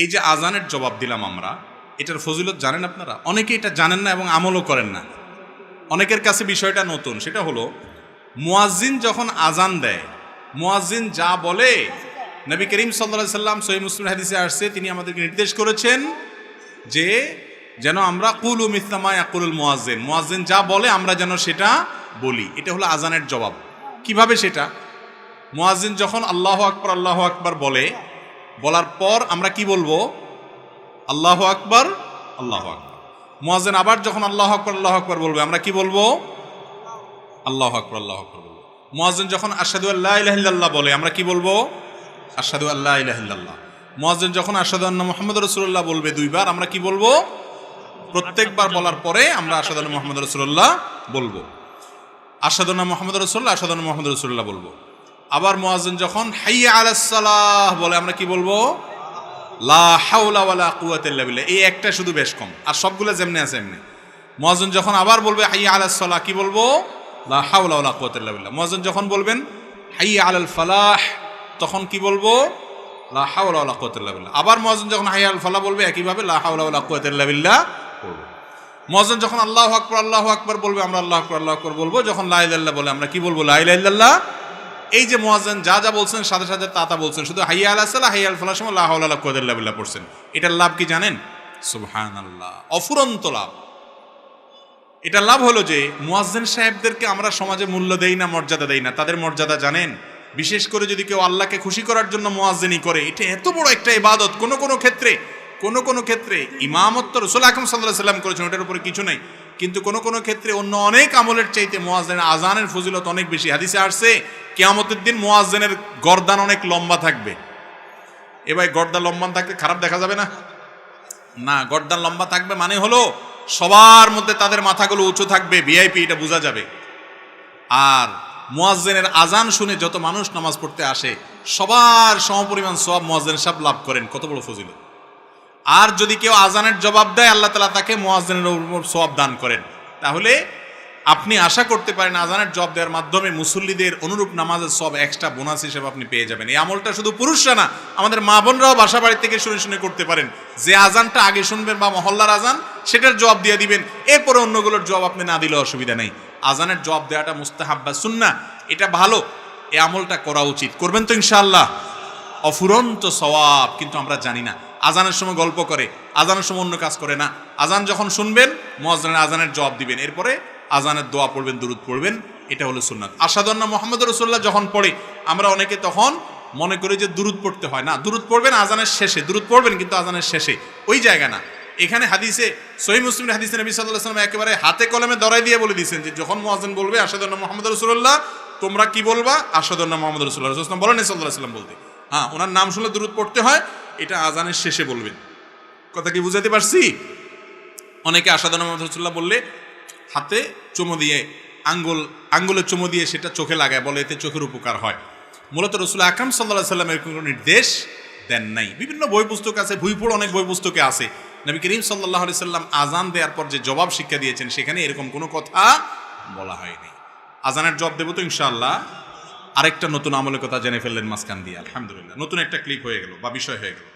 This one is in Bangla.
এই যে আজানের জবাব দিলাম আমরা, এটার ফজিলত জানেন আপনারা? অনেকে এটা জানেন না এবং আমলও করেন না। অনেকের কাছে বিষয়টা নতুন। সেটা হলো, মুয়াজ্জিন যখন আজান দেয়, মুয়াজ্জিন যা বলে, নবী করিম সাল্লাল্লাহু আলাইহি সাল্লাম সহিহ মুসলিম হাদিসে আসছে, তিনি আমাদেরকে নির্দেশ করেছেন যে যেন আমরা কুলু মিসলা মা ইয়াকুলুল মুয়াজ্জিন, মুয়াজ্জিন যা বলে আমরা যেন সেটা বলি। এটা হলো আজানের জবাব। কিভাবে সেটা? মুয়াজ্জিন যখন আল্লাহু আকবার বলে, বলার পর আমরা কি বলবো? আল্লাহু আকবার, আল্লাহু আকবার। মুয়াজ্জিন আবার যখন আল্লাহু আকবার বলবে, আমরা কি বলবো? আল্লাহু আকবার, আল্লাহু আকবার বলবো। মুয়াজ্জিন যখন আশহাদু আল্লা ইলাহা ইল্লাল্লাহ বলে, আমরা কি বলবো? আশহাদু আল্লা ইলাহা ইল্লাল্লাহ। মুয়াজ্জিন যখন আশহাদু আন্না মুহাম্মাদুর রাসূলুল্লাহ বলবে দুইবার, আমরা কি বলবো? প্রত্যেকবার বলার পরে আমরা আশহাদু আন্না মুহাম্মাদুর রাসূলুল্লাহ বলবো। আশহাদু আন্না মুহাম্মাদুর রাসূলুল্লাহ, আশহাদু আন্না মুহাম্মাদুর রাসূলুল্লাহ বলবো। আবার মুয়াজ্জিন যখন হাইয়া আলাস সালাহ বলে, আমরা কি বলবো? লা হাওলা ওয়ালা কুওয়াতা ইল্লা বিল্লাহ। এই একটা শুধু বেশ কম, আর সবগুলো যেমনি আছে এমনি। মুয়াজ্জিন যখন আবার বলবে হাইয়া আলাস সালাহ, কি বলবো? লা হাওলা ওয়ালা কুওয়াতা ইল্লা বিল্লাহ। মুয়াজ্জিন যখন বলবেন হাইয়া আলাল ফালাহ, তখন কি বলবো? লা হাওলা ওয়ালা কুওয়াতা ইল্লা বিল্লাহ। আবার মুয়াজ্জিন যখন হাইয়া আলাল ফালাহ বলবে, একইভাবে লা হাওলা ওয়ালা কুওয়াতা ইল্লা বিল্লাহ বলবো। মুয়াজ্জিন যখন আল্লাহু আকবার বলবে, আমরা আল্লাহু আকবার বলবো। যখন লা ইলাহা ইল্লাল্লাহ বলে, আমরা কি বলবো? লা ইলাহা ইল্লাল্লাহ। এই যে মুয়াজ্জিন যা যা বলছেন সাথে সাথে তা বলছেন, শুধু হাইয়া আলাস সালাহ, হাইয়া আল ফালাহ সময় লা হাওলা ওয়ালা কুওয়াতা ইল্লা বিল্লাহ পড়ছেন। এটার লাভ কি জানেন? সুবহানাল্লাহ, অফুরন্ত লাভ। এটার লাভ হলো যে মুয়াজ্জিন সাহেবদেরকে আমরা সমাজে মূল্য দেই না, মর্যাদা দেই না। তাদের মর্যাদা জানেন? বিশেষ করে যদি কেউ আল্লাহকে খুশি করার জন্য মুয়াজ্জিনি করে, এটা এত বড় একটা ইবাদত। কোন কোন ক্ষেত্রে ইমামত্ব রাসূল আকরাম সাল্লাল্লাহু আলাইহি ওয়াসাল্লাম করেছেন, ওটার উপরে কিছু নাই। কিন্তু কোন ক্ষেত্রে অন্য অনেক আমলের চাইতে মুয়াজ্জিনের আজানের ফজিলত অনেক বেশি। হাদিসে আসছে কিয়ামতের দিন মুয়াজ্জিনের গর্দান অনেক লম্বা থাকবে। এবার গর্দান লম্বা থাকলে খারাপ দেখা যাবে না? না, গর্দান লম্বা থাকবে মানে হলো সবার মধ্যে তাদের মাথাগুলো উঁচু থাকবে, ভিআইপি, এটা বোঝা যাবে। আর মুয়াজ্জিনের আজান শুনে যত মানুষ নামাজ পড়তে আসে, সবার সমপরিমাণ সওয়াব মুয়াজ্জিন সাহেব লাভ করেন। কত বড় ফজিলত! আর যদি কেউ আজানের জবাব দেয়, আল্লাহ তাআলা তাকে মুয়াজ্জিনের উপর সওয়াব দান করেন। তাহলে আপনি আশা করতে পারেন আজানের জবাব দেওয়ার মাধ্যমে মুসল্লিদের অনুরূপ নামাজের সওয়াব এক্সট্রা বোনাস হিসেবে আপনি পেয়ে যাবেন। এই আমলটা শুধু পুরুষরা না, আমাদের মা বোনরাও বাসা বাড়ি থেকে শুনে করতে পারেন। যে আজানটা আগে শুনবেন বা মহল্লার আজান, সেটার জবাব দিয়ে দিবেন। এরপরে অন্যগুলোর জবাব আপনি না দিলে অসুবিধা নেই। আজানের জবাব দেওয়াটা মুস্তাহাব বা সুন্নাহ, এটা ভালো। এই আমলটা করা উচিত। করবেন তো ইনশাআল্লাহ? অফুরন্ত সওয়াব। কিন্তু আমরা জানি না। আজানের সময় গল্প করে, আজানের সময় অন্য কাজ করে না। আজান যখন শুনবেন, মুয়াজ্জিনের আজানের জবাব দিবেন, এরপরে আজানের দোয়া পড়বেন, দুরূদ পড়বেন। এটা হলো সুন্নাত। আশহাদু আন্না মুহাম্মাদুর রাসূলুল্লাহ যখন পড়ে, আমরা অনেকে তখন মনে করি যে দুরূদ পড়তে হয় না। দুরূদ পড়বেন আজানের শেষে, দুরূদ পড়বেন কিন্তু আজানের শেষে, ওই জায়গা না। এখানে হাদিসে, সহিহ মুসলিমের হাদিসে নবী সাল্লাল্লাহু আলাইহি ওয়াসাল্লাম একেবারে হাতে কলমে ধরাই দিয়ে বলে দিয়েছেন যে যখন মুয়াজ্জিন বলবে আশহাদু আন্না মুহাম্মাদুর রাসূলুল্লাহ, তোমরা কি বলবা? আশহাদু আন্না মুহাম্মাদুর রাসূলুল্লাহ। রাসূলুল্লাহ সাল্লাল্লাহু আলাইহি ওয়াসাল্লাম বলতে, হ্যাঁ, ওনার নাম শুনলে দুরূদ পড়তে হয়। এটা আজানের শেষে বলবেন। কথা কি বুঝাতে পারছি? অনেকে আশহাদু আন্না মুহাম্মাদুর রাসূলুল্লাহ বললে হাতে চুমো দিয়ে, আঙ্গুলে চুমো দিয়ে সেটা চোখে লাগায়, বলে এতে চোখের উপকার হয়। মূলত রাসূল আকরাম সাল্লাল্লাহু আলাইহি ওয়াসাল্লাম এর কোনো নির্দেশ দেন নাই। বিভিন্ন বই পুস্তক আছে, ভুইপোড় অনেক বই পুস্তকে আছে। নবী করিম সাল্লাল্লাহু আলাইহি ওয়াসাল্লাম আজান দেওয়ার পর যে জবাব শিক্ষা দিয়েছেন, সেখানে এরকম কোনো কথা বলা হয়নি। আজানের জবাব দেব তো ইনশাআল্লাহ। আরেকটা নতুন আমলের কথা জেনে ফেললেন মাঝখান দিয়ে, আলহামদুলিল্লাহ। নতুন একটা ক্লিপ হয়ে গেল বা বিষয় হয়ে গেল।